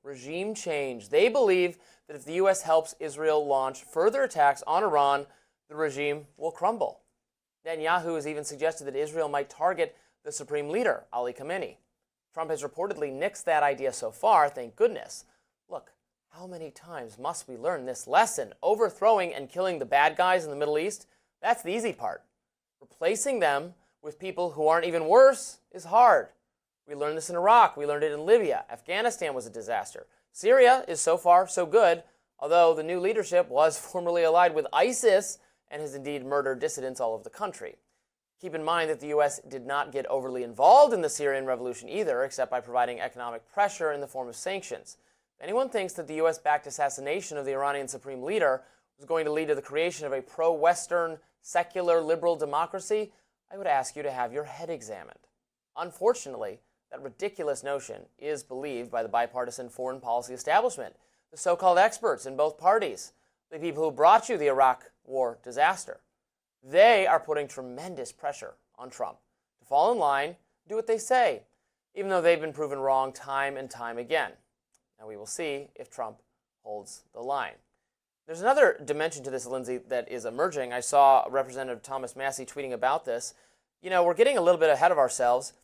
regime change. They believe that if the U.S. helps Israel launch further attacks on Iran, the regime will crumble. Netanyahu has even suggested that Israel might target the supreme leader, Ali Khamenei. Trump has reportedly nixed that idea so far, thank goodness. Look, how many times must we learn this lesson? Overthrowing and killing the bad guys in the Middle East, that's the easy part. Replacing them with people who aren't even worse is hard. We learned this in Iraq. We learned it in Libya. Afghanistan was a disaster. Syria is so far so good, although the new leadership was formerly allied with ISIS and has indeed murdered dissidents all over the country. Keep in mind that the U.S. did not get overly involved in the Syrian revolution either, except by providing economic pressure in the form of sanctions. If anyone thinks that the U.S.-backed assassination of the Iranian supreme leader was going to lead to the creation of a pro-Western, secular, liberal democracy, I would ask you to have your head examined. Unfortunately, that ridiculous notion is believed by the bipartisan foreign policy establishment, the so-called experts in both parties, the people who brought you the Iraq war disaster. They are putting tremendous pressure on Trump to fall in line, do what they say, even though they've been proven wrong time and time again. Now we will see if Trump holds the line. There's another dimension to this, Lindsay, that is emerging. I saw Representative Thomas Massie tweeting about this. You know, we're getting a little bit ahead of ourselves,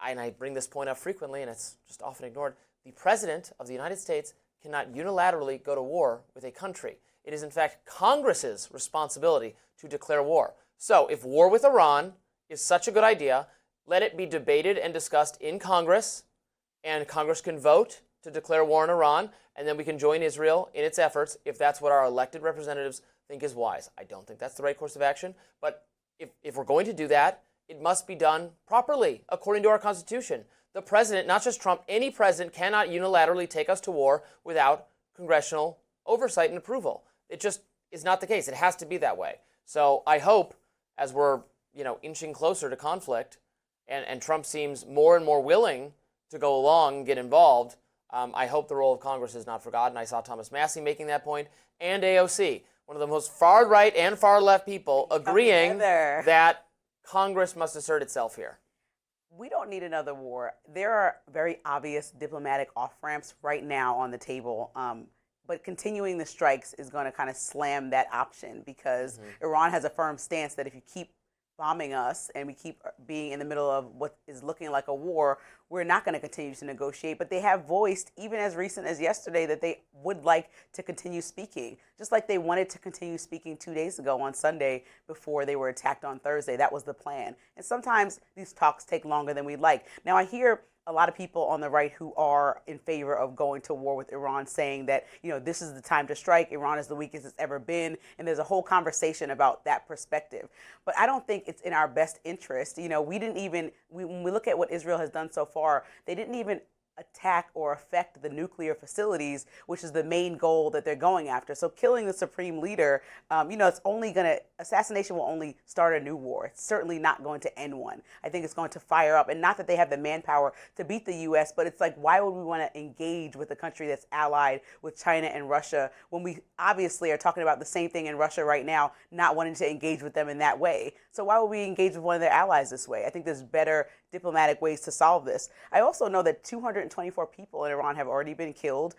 and I bring this point up frequently, and it's just often ignored. The President of the United States cannot unilaterally go to war with a country. It is, in fact, Congress's responsibility to declare war. So if war with Iran is such a good idea, let it be debated and discussed in Congress, and Congress can vote to declare war on Iran, and then we can join Israel in its efforts if that's what our elected representatives think is wise. I don't think that's the right course of action, but if we're going to do that, it must be done properly, according to our Constitution. The president, not just Trump, any president cannot unilaterally take us to war without congressional oversight and approval. It just is not the case. It has to be that way. So I hope, as we're inching closer to conflict, and Trump seems more and more willing to go along and get involved, I hope the role of Congress is not forgotten. I saw Thomas Massie making that point, and AOC, one of the most far-right and far-left people, agreeing that Congress must assert itself here. We don't need another war. There are very obvious diplomatic off-ramps right now on the table, but continuing the strikes is going to kind of slam that option because Iran has a firm stance that if you keep bombing us and we keep being in the middle of what is looking like a war, we're not going to continue to negotiate. But they have voiced, even as recent as yesterday, that they would like to continue speaking, just like they wanted to continue speaking 2 days ago on Sunday before they were attacked on Thursday. That was the plan. And sometimes these talks take longer than we'd like. Now, I hear a lot of people on the right who are in favor of going to war with Iran saying that, this is the time to strike. Iran is the weakest it's ever been. And there's a whole conversation about that perspective. But I don't think it's in our best interest. When we look at what Israel has done so far, they didn't even attack or affect the nuclear facilities, which is the main goal that they're going after. So killing the supreme leader, assassination will only start a new war. It's certainly not going to end one. I think it's going to fire up, and not that they have the manpower to beat the U.S., but it's like, why would we want to engage with a country that's allied with China and Russia when we obviously are talking about the same thing in Russia right now, not wanting to engage with them in that way? So why would we engage with one of their allies this way? I think there's better diplomatic ways to solve this. I also know that 224 people in Iran have already been killed.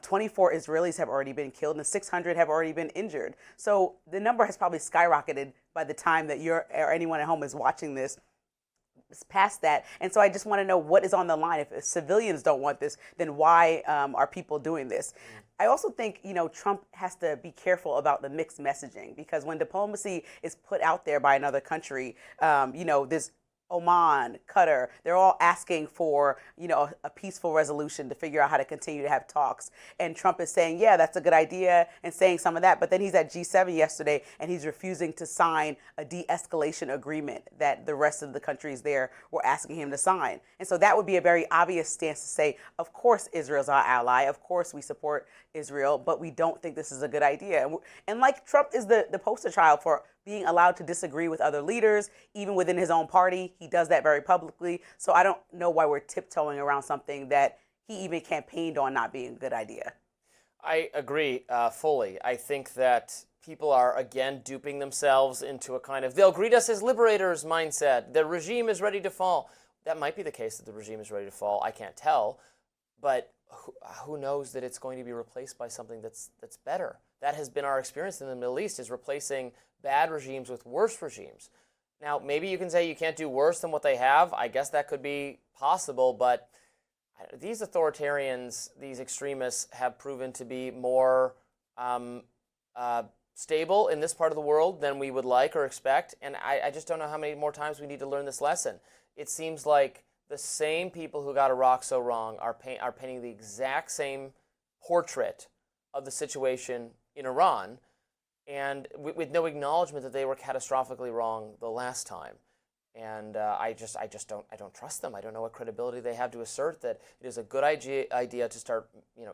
24 Israelis have already been killed, and 600 have already been injured. So the number has probably skyrocketed by the time that you're or anyone at home is watching this. It's past that. And so I just want to know what is on the line. If civilians don't want this, then why are people doing this? I also think, Trump has to be careful about the mixed messaging, because when diplomacy is put out there by another country, there's Oman, Qatar, they're all asking for, a peaceful resolution to figure out how to continue to have talks. And Trump is saying, yeah, that's a good idea, and saying some of that. But then he's at G7 yesterday, and he's refusing to sign a de-escalation agreement that the rest of the countries there were asking him to sign. And so that would be a very obvious stance to say, of course, Israel's our ally. Of course, we support Israel, but we don't think this is a good idea. And like Trump is the poster child for being allowed to disagree with other leaders, even within his own party. He does that very publicly. So I don't know why we're tiptoeing around something that he even campaigned on not being a good idea. I agree fully. I think that people are, again, duping themselves into a kind of, they'll greet us as liberators mindset. The regime is ready to fall. That might be the case that the regime is ready to fall. I can't tell. But who knows that it's going to be replaced by something that's better. That has been our experience in the Middle East, is replacing bad regimes with worse regimes. Now, maybe you can say you can't do worse than what they have. I guess that could be possible, but these authoritarians, these extremists, have proven to be more stable in this part of the world than we would like or expect, and I just don't know how many more times we need to learn this lesson. It seems like the same people who got Iraq so wrong are painting the exact same portrait of the situation in Iran, and with no acknowledgement that they were catastrophically wrong the last time. And I don't trust them. I don't know what credibility they have to assert that it is a good idea to start,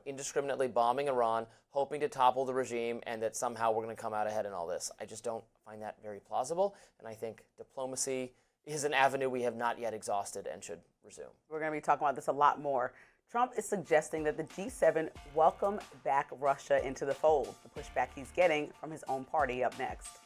indiscriminately bombing Iran, hoping to topple the regime, and that somehow we're going to come out ahead in all this. I just don't find that very plausible, and I think diplomacy is an avenue we have not yet exhausted and should resume. We're going to be talking about this a lot more. Trump is suggesting that the G7 welcome back Russia into the fold, the pushback he's getting from his own party. Up next.